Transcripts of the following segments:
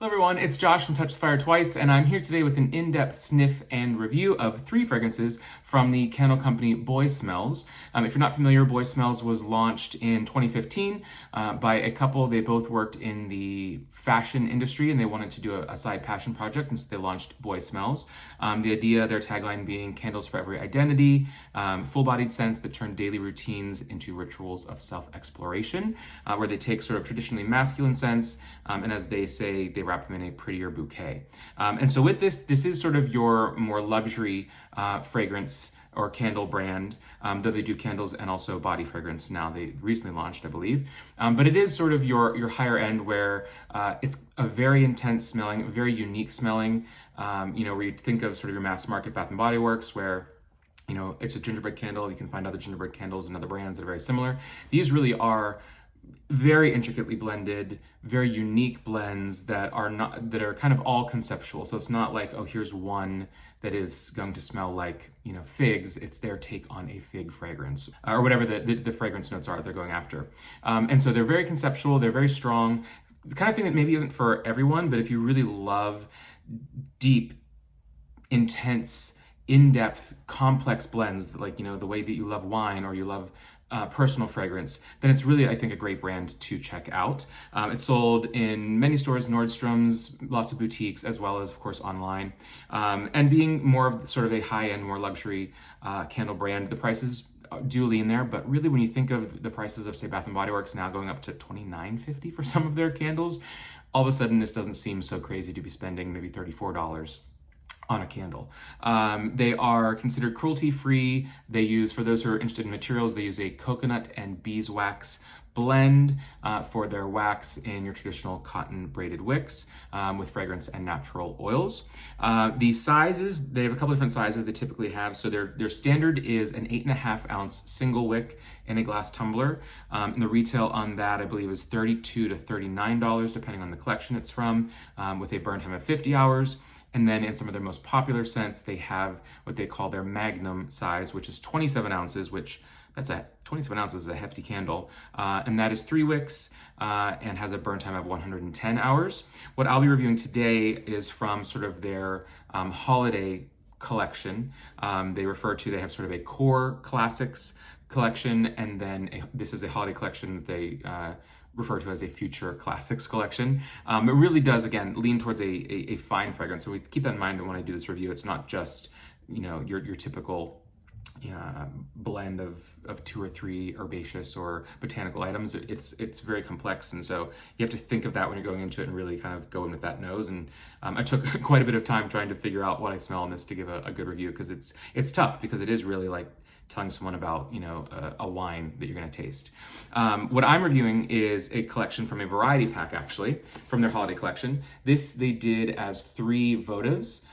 Hello everyone, it's Josh from Touch the Fire Twice, and I'm here today with an in-depth sniff and review of 3 fragrances from the candle company Boy Smells. If you're not familiar, Boy Smells was launched in 2015 by a couple. They both worked in the fashion industry and they wanted to do a side passion project, and so they launched Boy Smells. The idea, their tagline being candles for every identity, full-bodied scents that turn daily routines into rituals of self-exploration, where they take sort of traditionally masculine scents, and as they say, they wrap them in a prettier bouquet. And so with this is sort of your more luxury fragrance or candle brand, though they do candles and also body fragrance now. They recently launched, I believe. But it is sort of your higher end where it's a very intense smelling, very unique smelling, where you think of sort of your mass market Bath & Body Works, where it's a gingerbread candle. You can find other gingerbread candles and other brands that are very similar. These really are very intricately blended, very unique blends that are kind of all conceptual. So it's not like, oh, here's one that is going to smell like, figs. It's their take on a fig fragrance, or whatever the fragrance notes are they're going after. And so they're very conceptual, they're very strong. It's the kind of thing that maybe isn't for everyone, but if you really love deep, intense, in-depth, complex blends, like, the way that you love wine or you love personal fragrance, then it's really, I think, a great brand to check out. It's sold in many stores, Nordstrom's, lots of boutiques, as well as, of course, online. And being more of sort of a high-end, more luxury candle brand, the prices do lean there, but really when you think of the prices of, say, Bath & Body Works now going up to $29.50 for some of their candles, all of a sudden this doesn't seem so crazy to be spending maybe $34 on a candle. They are considered cruelty-free. They use, for those who are interested in materials, they use a coconut and beeswax blend for their wax in your traditional cotton braided wicks with fragrance and natural oils. The sizes, they have a couple different sizes they typically have. So their standard is an 8.5 ounce single wick in a glass tumbler. And the retail on that, I believe, is $32 to $39, depending on the collection it's from, with a burn time of 50 hours. And then in some of their most popular scents, they have what they call their magnum size, which is 27 ounces, 27 ounces is a hefty candle. And that is 3 wicks and has a burn time of 110 hours. What I'll be reviewing today is from sort of their holiday collection. They have sort of a core classics collection, and then this is a holiday collection that they refer to as a future classics collection. It really does, again, lean towards a fine fragrance. So we keep that in mind when I do this review. It's not just, your typical blend of 2 or 3 herbaceous or botanical items. It's very complex, and so you have to think of that when you're going into it and really kind of go in with that nose. And I took quite a bit of time trying to figure out what I smell in this to give a good review, because it's tough, because it is really like telling someone about a wine that you're going to taste. What I'm reviewing is a collection from a variety pack, actually, from their holiday collection. This they did as 3 votives.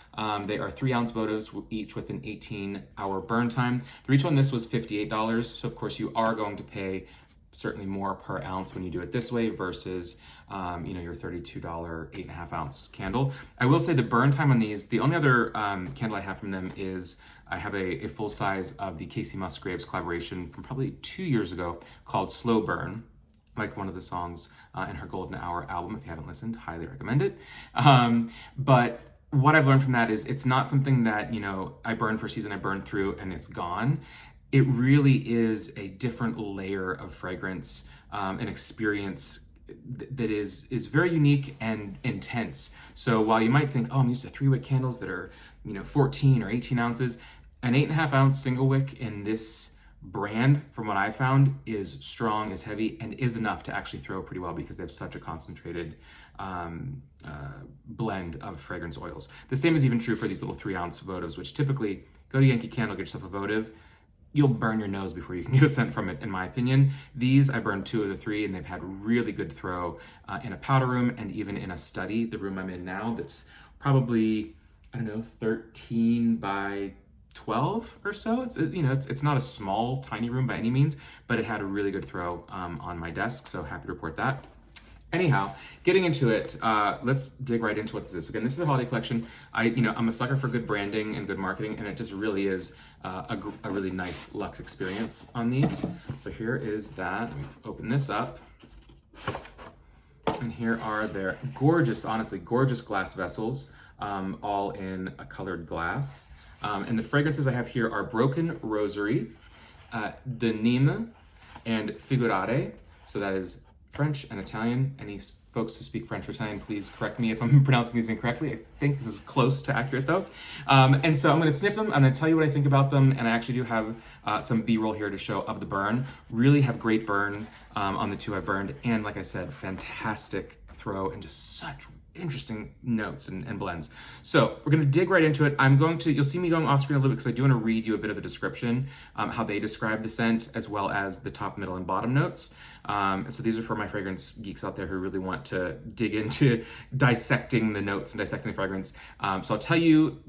They are 3-ounce votives, each with an 18-hour burn time. The retail on this was $58, so of course you are going to pay certainly more per ounce when you do it this way versus your $32 8.5 ounce candle. I will say the burn time on these, the only other candle I have from them is I have a full size of the Casey Musgraves collaboration from probably 2 years ago called Slow Burn, like one of the songs in her Golden Hour album. If you haven't listened, highly recommend it. But what I've learned from that is it's not something that, I burn for a season, I burn through and it's gone. It really is a different layer of fragrance, an experience that is very unique and intense. So while you might think, oh, I'm used to 3-wick candles that are, 14 or 18 ounces, an 8.5 ounce single wick in this brand, from what I found, is strong, is heavy, and is enough to actually throw pretty well, because they have such a concentrated blend of fragrance oils. The same is even true for these little 3-ounce votives, which typically, go to Yankee Candle, get yourself a votive. You'll burn your nose before you can get a scent from it, in my opinion. These, I burned 2 of the 3, and they've had really good throw in a powder room and even in a study, the room I'm in now, that's probably, 13 by 12 or so. It's not a small, tiny room by any means, but it had a really good throw on my desk, so happy to report that. Anyhow, getting into it, let's dig right into what's this. Again, this is a holiday collection. I'm a sucker for good branding and good marketing, and it just really is a really nice luxe experience on these. So here is that. Let me open this up. And here are their gorgeous, honestly, gorgeous glass vessels, all in a colored glass. And the fragrances I have here are Broken Rosary, the Nîmes, and Figurare. So that is French and Italian. Any folks who speak French or Italian, please correct me if I'm pronouncing these incorrectly. I think this is close to accurate though. And so I'm gonna sniff them, I'm gonna tell you what I think about them, and I actually do have some B-roll here to show of the burn. Really have great burn on the two I burned, and like I said, fantastic throw and just such interesting notes and blends. So we're gonna dig right into it. You'll see me going off screen a little bit because I do wanna read you a bit of the description, how they describe the scent, as well as the top, middle, and bottom notes. And so these are for my fragrance geeks out there who really want to dig into dissecting the notes and dissecting the fragrance. So I'll tell you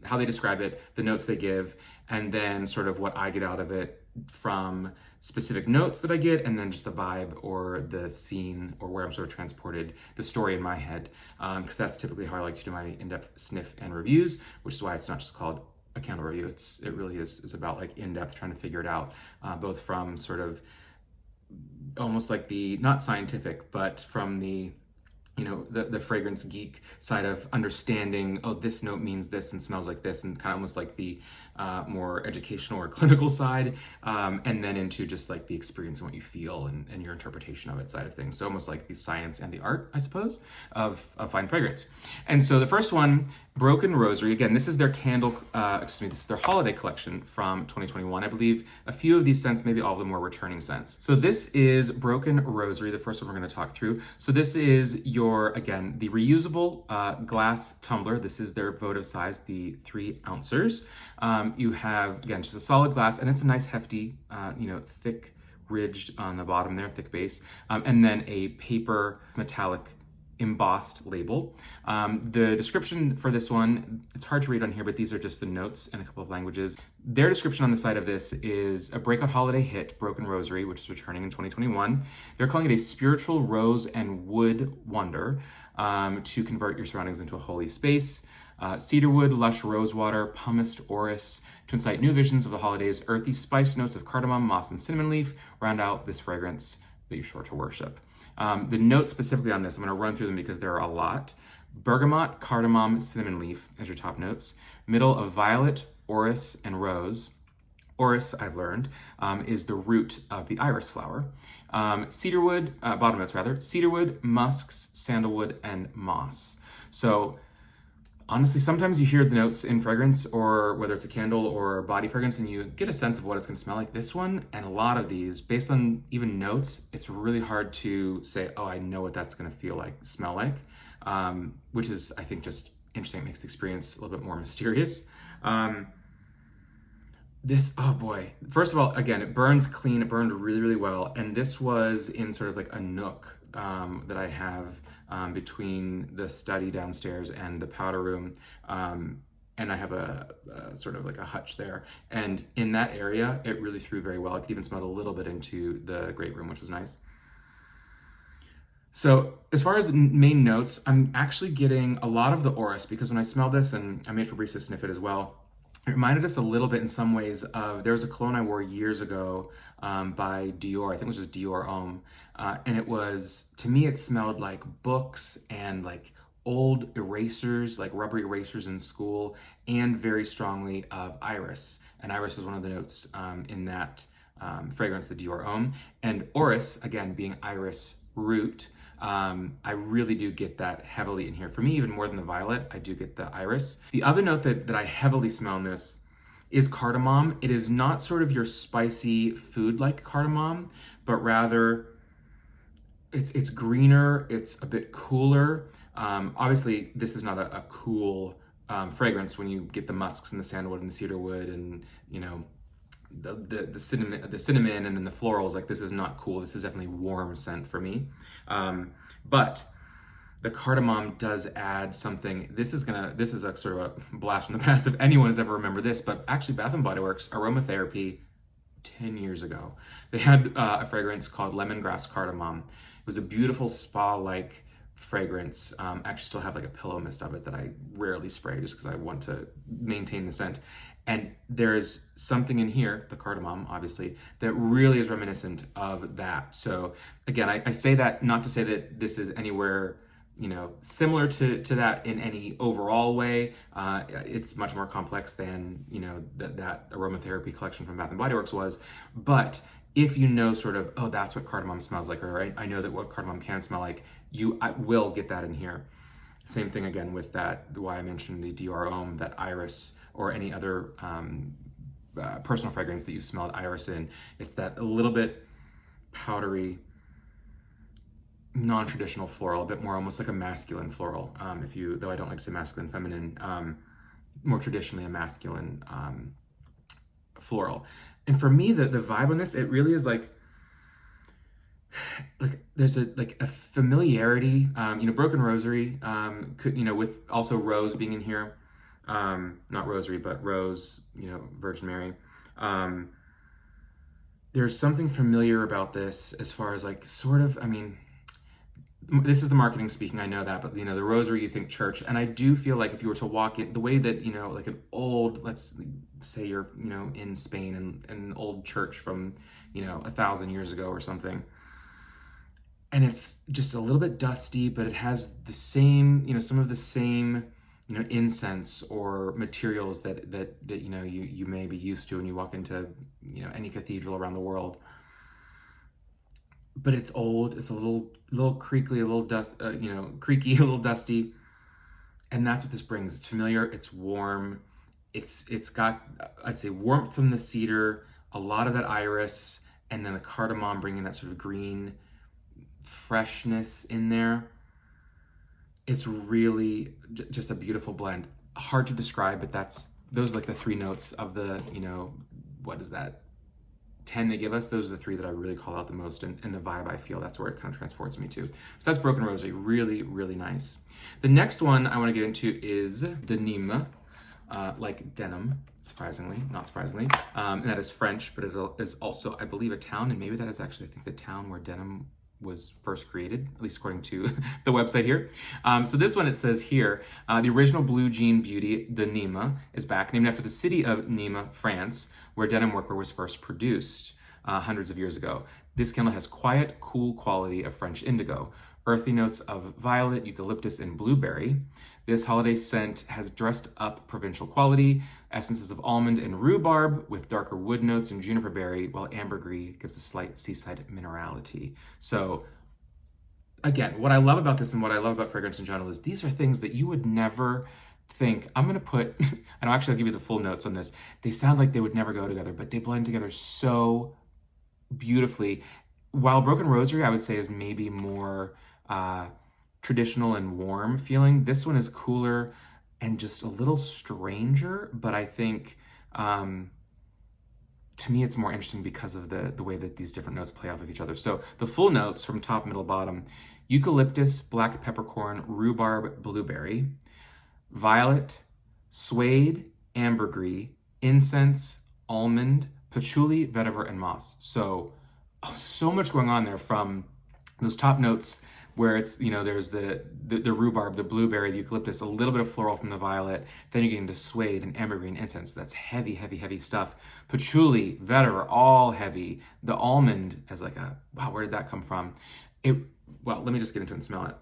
how they describe it, the notes they give, and then sort of what I get out of it from specific notes that I get, and then just the vibe or the scene or where I'm sort of transported, the story in my head, because that's typically how I like to do my in-depth sniff and reviews, which is why it's not just called a candle review. It really is about like in-depth trying to figure it out, both from sort of almost like the, not scientific, but from the, the fragrance geek side of understanding, oh, this note means this and smells like this, and kind of almost like the more educational or clinical side, and then into just like the experience and what you feel and your interpretation of it side of things. So almost like the science and the art, I suppose, of fine fragrance. And so the first one, Broken Rosary, again, this is their this is their holiday collection from 2021. I believe a few of these scents, maybe all of them were returning scents. So this is Broken Rosary, the first one we're going to talk through. So this is again, the reusable glass tumbler. This is their votive size, the 3 ounces. You have, again, just a solid glass, and it's a nice hefty, thick ridged on the bottom there, thick base, and then a paper metallic embossed label. The description for this one, it's hard to read on here, but these are just the notes in a couple of languages. Their description on the side of this is a breakout holiday hit, Broken Rosary, which is returning in 2021. They're calling it a spiritual rose and wood wonder to convert your surroundings into a holy space. Cedarwood, lush rosewater, pumiced orris to incite new visions of the holidays. Earthy spice notes of cardamom, moss, and cinnamon leaf round out this fragrance that you're sure to worship. The notes specifically on this, I'm going to run through them because there are a lot. Bergamot, cardamom, cinnamon leaf as your top notes. Middle of violet, orris, and rose. Orris, I've learned, is the root of the iris flower. Cedarwood, bottom notes rather, cedarwood, musks, sandalwood, and moss. So honestly, sometimes you hear the notes in fragrance, or whether it's a candle or body fragrance, and you get a sense of what it's going to smell like. This one, and a lot of these, based on even notes, it's really hard to say, oh, I know what that's going to smell like, which is, I think, just interesting. It makes the experience a little bit more mysterious. Oh boy. First of all, again, it burns clean. It burned really, really well. And this was in sort of like a nook that I have between the study downstairs and the powder room. And I have a sort of like a hutch there. And in that area, it really threw very well. I could even smell a little bit into the great room, which was nice. So as far as the main notes, I'm actually getting a lot of the orris, because when I smelled this, and I made Fabrizio sniff it as well, it reminded us a little bit in some ways of, there was a cologne I wore years ago by Dior, I think it was just Dior Homme. And it was, to me, it smelled like books and like old erasers, like rubber erasers in school, and very strongly of iris. And iris is one of the notes in that fragrance, the Dior Homme. And orris, again, being iris root, I really do get that heavily in here. For me, even more than the violet, I do get the iris. The other note that I heavily smell in this is cardamom. It is not sort of your spicy food-like cardamom, but rather it's greener, it's a bit cooler. Obviously, this is not a cool fragrance when you get the musks and the sandalwood and the cedarwood and, the cinnamon and then the florals. Like, this is not cool. This is definitely warm scent for me. But the cardamom does add something. This is a sort of a blast from the past if anyone has ever remembered this, but actually Bath & Body Works aromatherapy 10 years ago, they had a fragrance called Lemongrass Cardamom. It was a beautiful spa-like fragrance. I actually still have like a pillow mist of it that I rarely spray just because I want to maintain the scent. And there's something in here, the cardamom, obviously, that really is reminiscent of that. So again, I say that not to say that this is anywhere, similar to that in any overall way. It's much more complex than, that aromatherapy collection from Bath & Body Works was. But if you know sort of, oh, that's what cardamom smells like, or I know that what cardamom can smell like, I will get that in here. Same thing again with that, why I mentioned the Dior Homme, that iris, or any other personal fragrance that you smelled iris in. It's that a little bit powdery, non-traditional floral, a bit more almost like a masculine floral. Though I don't like to say masculine, feminine, more traditionally a masculine floral. And for me, the vibe on this, it really is like there's a familiarity. Broken Rosary, with also Rose being in here. Not Rosary, but Rose, Virgin Mary. There's something familiar about this as far as this is the marketing speaking, I know that, but the Rosary, you think church. And I do feel like if you were to walk in, the way that, like an old, let's say you're, in Spain and an old church from, 1,000 years ago or something. And it's just a little bit dusty, but it has the same, some of the same, incense or materials that you may be used to when you walk into, any cathedral around the world. But it's old, it's a little creaky, a little creaky, a little dusty. And that's what this brings. It's familiar, it's warm. It's got, I'd say, warmth from the cedar, a lot of that iris, and then the cardamom bringing that sort of green freshness in there. It's really just a beautiful blend. Hard to describe, but those are like the three notes of the, what is that? 10 they give us. Those are the three that I really call out the most, and the vibe I feel, that's where it kind of transports me to. So that's Broken Rosary, really, really nice. The next one I want to get into is de Nîmes, like denim, not surprisingly. And that is French, but it is also, I believe, a town, and maybe that is actually, I think, the town where denim was first created, at least according to the website here. So this one, it says here, the original blue jean beauty, de Nîmes, is back, named after the city of Nîmes, France, where denim workwear was first produced hundreds of years ago. This candle has quiet, cool quality of French indigo, earthy notes of violet, eucalyptus, and blueberry. This holiday scent has dressed up provincial quality, essences of almond and rhubarb with darker wood notes and juniper berry, while ambergris gives a slight seaside minerality. So again, what I love about this and what I love about fragrance in general is these are things that you would never think, I'm going to put, and I'll actually give you the full notes on this. They sound like they would never go together, but they blend together so beautifully. While Broken Rosary, I would say, is maybe more traditional and warm feeling, this one is cooler and just a little stranger, but I think to me it's more interesting because of the way that these different notes play off of each other. So the full notes from top, middle, bottom: eucalyptus, black peppercorn, rhubarb, blueberry, violet, suede, ambergris, incense, almond, patchouli, vetiver, and moss. So much going on there from those top notes where it's, there's the rhubarb, the blueberry, the eucalyptus, a little bit of floral from the violet. Then you get into suede and ambergris and incense. That's heavy, heavy, heavy stuff. Patchouli, vetiver, all heavy. The almond is like wow, where did that come from? Well, let me just get into it and smell it.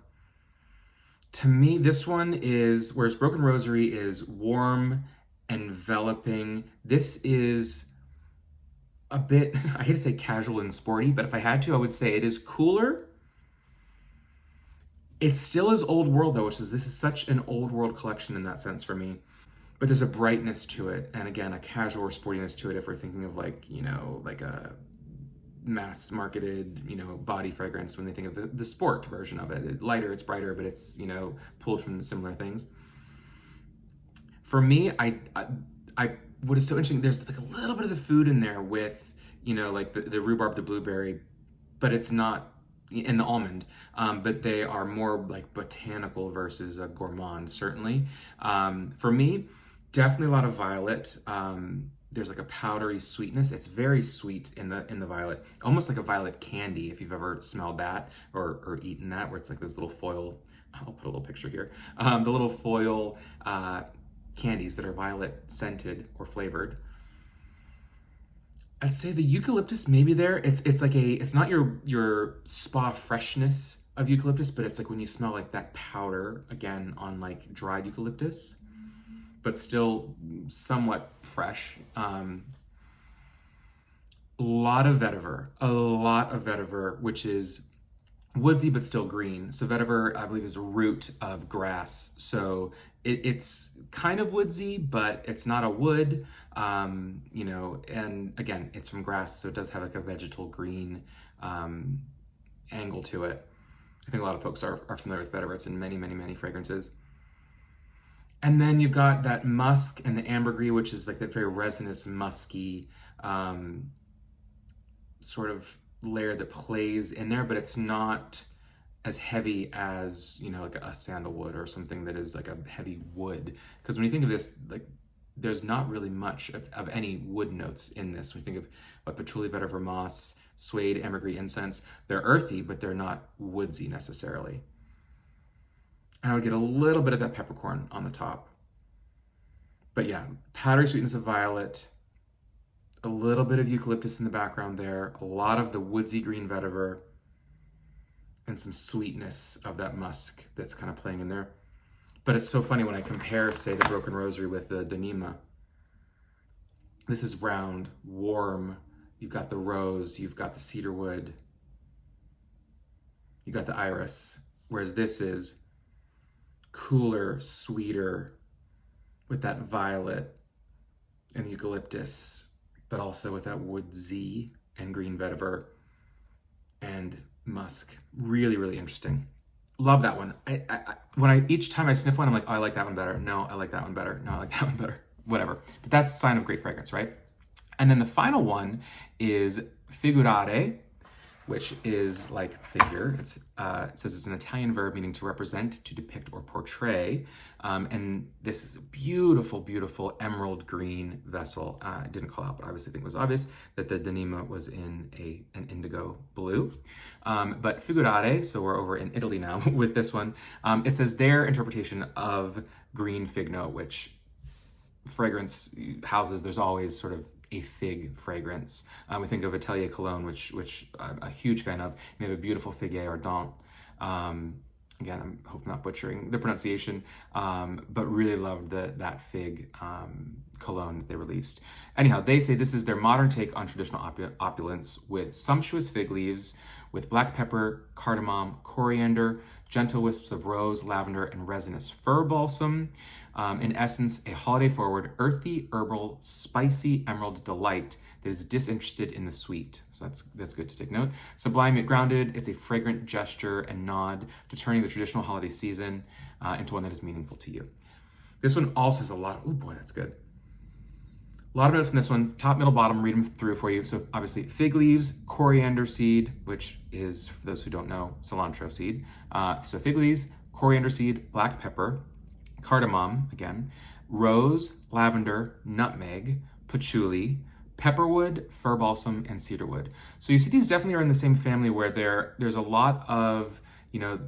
To me, this one is, whereas Broken Rosary is warm, enveloping, this is a bit, I hate to say casual and sporty, but if I had to, I would say it is cooler. It still is old world though, which is, this is such an old world collection in that sense for me. But there's a brightness to it, and again, a casual or sportiness to it if we're thinking of like a mass marketed, body fragrance when they think of the sport version of it. It's lighter, it's brighter, but it's, pulled from similar things. For me, what is so interesting, there's like a little bit of the food in there with, like the rhubarb, the blueberry, but it's not, and the almond, but they are more like botanical versus a gourmand, certainly. For me, definitely a lot of violet, there's like a powdery sweetness. It's very sweet in the violet, almost like a violet candy if you've ever smelled that or eaten that, where it's like this little foil. I'll put a little picture here. The little foil candies that are violet scented or flavored. I'd say the eucalyptus maybe there. It's like it's not your spa freshness of eucalyptus, but it's like when you smell like that powder again on like dried eucalyptus, but still somewhat fresh. A lot of vetiver, which is woodsy but still green. So vetiver, I believe, is a root of grass. So it's kind of woodsy, but it's not a wood, you know, and again, it's from grass, so it does have like a vegetal green angle to it. I think a lot of folks are familiar with vetiver. It's in many, many, many fragrances. And then you've got that musk and the ambergris, which is like that very resinous, musky sort of layer that plays in there, but it's not as heavy as, you know, like a sandalwood or something that is like a heavy wood. Because when you think of this, like there's not really much of any wood notes in this. When you think of what patchouli, vetiver, moss, suede, ambergris, incense, they're earthy, but they're not woodsy necessarily. And I would get a little bit of that peppercorn on the top. But yeah, powdery sweetness of violet, a little bit of eucalyptus in the background there, a lot of the woodsy green vetiver, and some sweetness of that musk that's kind of playing in there. But it's so funny when I compare, say, the Broken Rosary with the Nîmes. This is round, warm. You've got the rose, you've got the cedarwood, you've got the iris. Whereas this is cooler, sweeter, with that violet and the eucalyptus, but also with that woodsy and green vetiver and musk. Really, really interesting. Love that one. Each time I sniff one, I'm like, oh, I like that one better. No, I like that one better. No, I like that one better. Whatever. But that's a sign of great fragrance, right? And then the final one is Figurare, which is like figure. It says it's an Italian verb meaning to represent, to depict, or portray. And this is a beautiful, beautiful emerald green vessel. I didn't call out, but I obviously think it was obvious that the Nîmes was in an indigo blue. But Figurare, so we're over in Italy now with this one. It says their interpretation of green fig note, which fragrance houses, there's always sort of a fig fragrance. We think of Atelier Cologne, which I'm a huge fan of. They have a beautiful Figuier Ardent. Again, I'm hope I'm not butchering the pronunciation, but really loved that fig cologne that they released. Anyhow, they say this is their modern take on traditional opulence with sumptuous fig leaves, with black pepper, cardamom, coriander, gentle wisps of rose, lavender, and resinous fir balsam. In essence, a holiday-forward, earthy, herbal, spicy emerald delight that is disinterested in the sweet. So that's good to take note. Sublime yet grounded, it's a fragrant gesture and nod to turning the traditional holiday season into one that is meaningful to you. This one also has a lot of, oh boy, that's good. A lot of notes in this one, top, middle, bottom, read them through for you. So obviously fig leaves, coriander seed, which is, for those who don't know, cilantro seed. So fig leaves, coriander seed, black pepper, cardamom, again, rose, lavender, nutmeg, patchouli, pepperwood, fir balsam, and cedarwood. So you see these definitely are in the same family where there's a lot of, you know,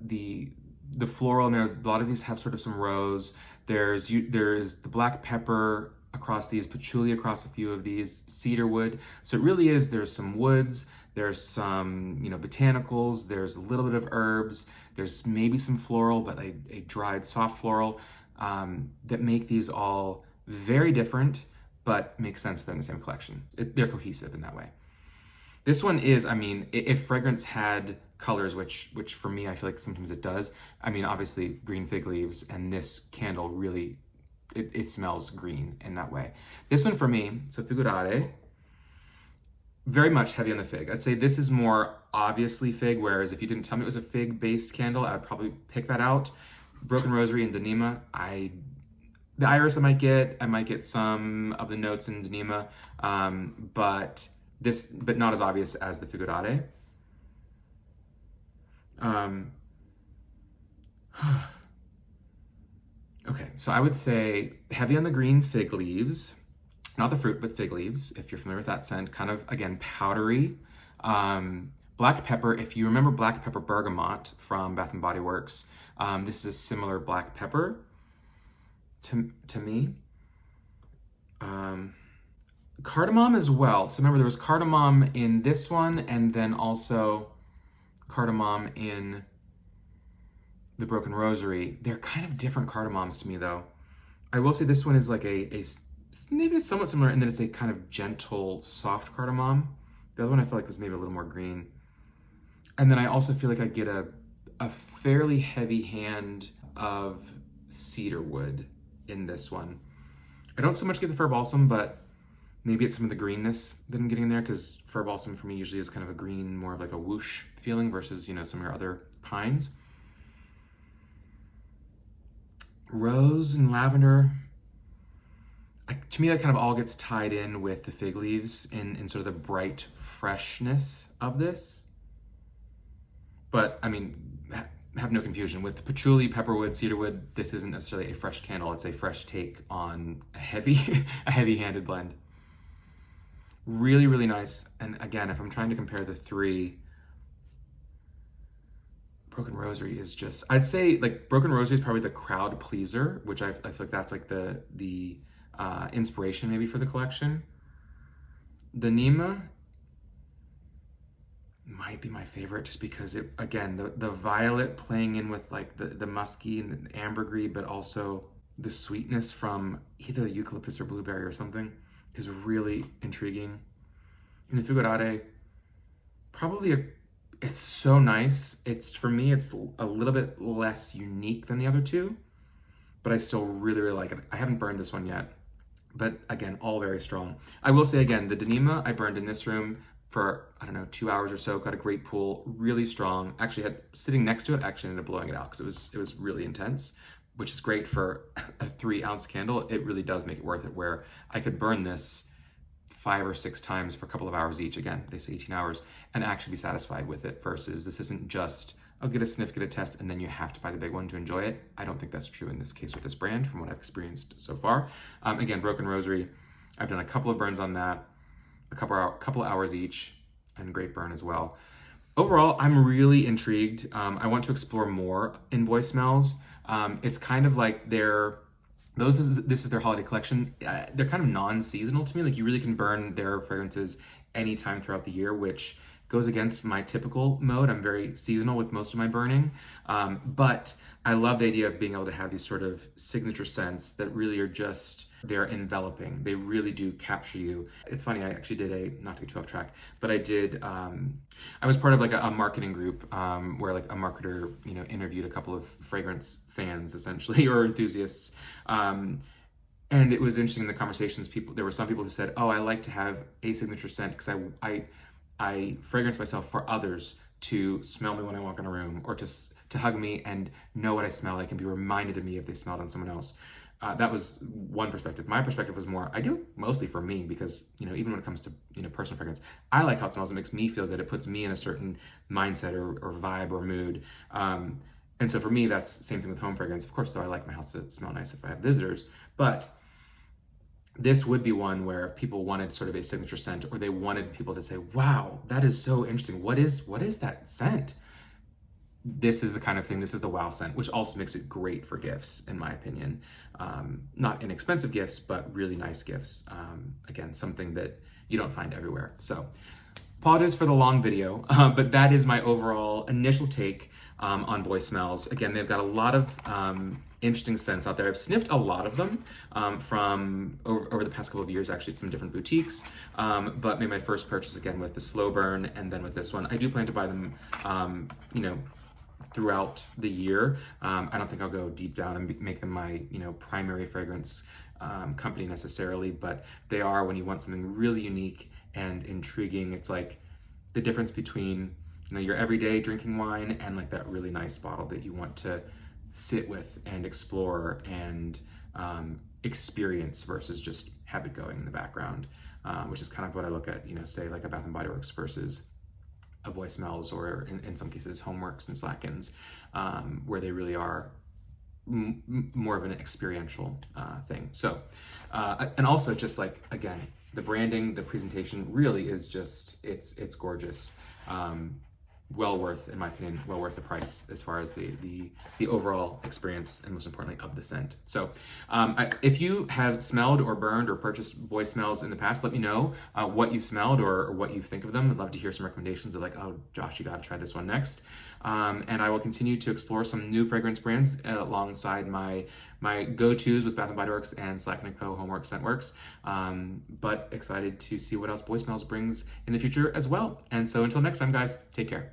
the floral in there. A lot of these have sort of some rose. There's the black pepper across these, patchouli across a few of these, cedarwood. So it really is, there's some woods, there's some, you know, botanicals, there's a little bit of herbs, there's maybe some floral, but a dried soft floral that make these all very different, but make sense they're in the same collection. They're cohesive in that way. This one is, I mean, if fragrance had colors, which for me, I feel like sometimes it does. I mean, obviously green fig leaves, and this candle really, it smells green in that way. This one for me, so Figurare, very much heavy on the fig. I'd say this is more obviously fig, whereas if you didn't tell me it was a fig-based candle, I'd probably pick that out. Broken Rosary and Nîmes, the iris I might get some of the notes in Nîmes, but not as obvious as the Figurare. Okay, so I would say heavy on the green fig leaves, not the fruit, but fig leaves, if you're familiar with that scent. Kind of, again, powdery. Black pepper, if you remember black pepper bergamot from Bath & Body Works, this is a similar black pepper to me. Cardamom as well. So remember, there was cardamom in this one, and then also cardamom in the Broken Rosary. They're kind of different cardamoms to me, though. I will say this one is like maybe it's somewhat similar in that it's a kind of gentle, soft cardamom. The other one I feel like was maybe a little more green. And then I also feel like I get a fairly heavy hand of cedar wood in this one. I don't so much get the fir balsam, but maybe it's some of the greenness that I'm getting in there, because fir balsam for me usually is kind of a green, more of like a whoosh feeling versus, you know, some of your other pines. Rose and lavender, to me that kind of all gets tied in with the fig leaves in sort of the bright freshness of this. But I mean, have no confusion with patchouli, pepperwood, cedarwood. This isn't necessarily a fresh candle. It's a fresh take on a heavy-handed blend. Really, really nice. And again, if I'm trying to compare the three, Broken Rosary is just, I'd say like Broken Rosary is probably the crowd pleaser, which I feel like that's like the inspiration maybe for the collection. The Nîmes might be my favorite, just because it, again, the violet playing in with like the musky and the ambergris, but also the sweetness from either the eucalyptus or blueberry or something is really intriguing. And the Figurade, probably it's so nice. For me, it's a little bit less unique than the other two, but I still really, really like it. I haven't burned this one yet, but again, all very strong. I will say again, the Nîmes I burned in this room for, I don't know, 2 hours or so, got a great pool, really strong. Actually had, sitting next to it, actually ended up blowing it out because it was really intense, which is great for a 3-ounce candle. It really does make it worth it, where I could burn this 5 or 6 times for a couple of hours each. Again, they say 18 hours, and actually be satisfied with it, versus this isn't just, I'll get a sniff, get a test, and then you have to buy the big one to enjoy it. I don't think that's true in this case with this brand from what I've experienced so far. Again, Broken Rosary, I've done a couple of burns on that, a couple hours each, and great burn as well. Overall, I'm really intrigued. I want to explore more in Boy Smells. It's kind of like though this is their holiday collection, they're kind of non-seasonal to me. Like, you really can burn their fragrances anytime throughout the year, which goes against my typical mode. I'm very seasonal with most of my burning, but I love the idea of being able to have these sort of signature scents that really are just, they're enveloping. They really do capture you. It's funny, I actually did not to get too off track, but I was part of like a marketing group where like a marketer, you know, interviewed a couple of fragrance fans essentially, or enthusiasts. And it was interesting in the conversations, there were some people who said, oh, I like to have a signature scent because I fragrance myself for others to smell me when I walk in a room, or to hug me and know what I smell like and be reminded of me if they smelled on someone else. That was one perspective. My perspective was more, I do it mostly for me, because, you know, even when it comes to, you know, personal fragrance, I like how it smells. It makes me feel good. It puts me in a certain mindset or vibe or mood. And so for me, that's the same thing with home fragrance. Of course, though, I like my house to smell nice if I have visitors, but this would be one where if people wanted sort of a signature scent, or they wanted people to say, wow, that is so interesting. What is that scent? This is the kind of thing, this is the wow scent, which also makes it great for gifts, in my opinion. Not inexpensive gifts, but really nice gifts. Again, something that you don't find everywhere. So apologies for the long video, but that is my overall initial take on Boy Smells. Again, they've got a lot of interesting scents out there. I've sniffed a lot of them from over the past couple of years, actually, at some different boutiques, but made my first purchase again with the Slow Burn, and then with this one. I do plan to buy them, you know, throughout the year. I don't think I'll go deep down and make them my, you know, primary fragrance company necessarily, but they are, when you want something really unique and intriguing. It's like the difference between, you know, your everyday drinking wine and like that really nice bottle that you want to sit with and explore and experience, versus just have it going in the background, which is kind of what I look at, you know, say like a Bath & Body Works versus a Boy Smells, or in some cases Homeworks and Slackens, where they really are more of an experiential thing. So, and also just like, again, the branding, the presentation really is just, it's gorgeous. Well worth, in my opinion, well worth the price as far as the overall experience and most importantly of the scent. So if you have smelled or burned or purchased boy smells in the past, let me know what you've smelled or what you think of them. I'd love to hear some recommendations of like, oh, Josh, you got to try this one next. And I will continue to explore some new fragrance brands alongside my go-tos with Bath & Body Works and Slack & Co. Homework Scentworks. But excited to see what else Boy Smells brings in the future as well. And so until next time, guys, take care.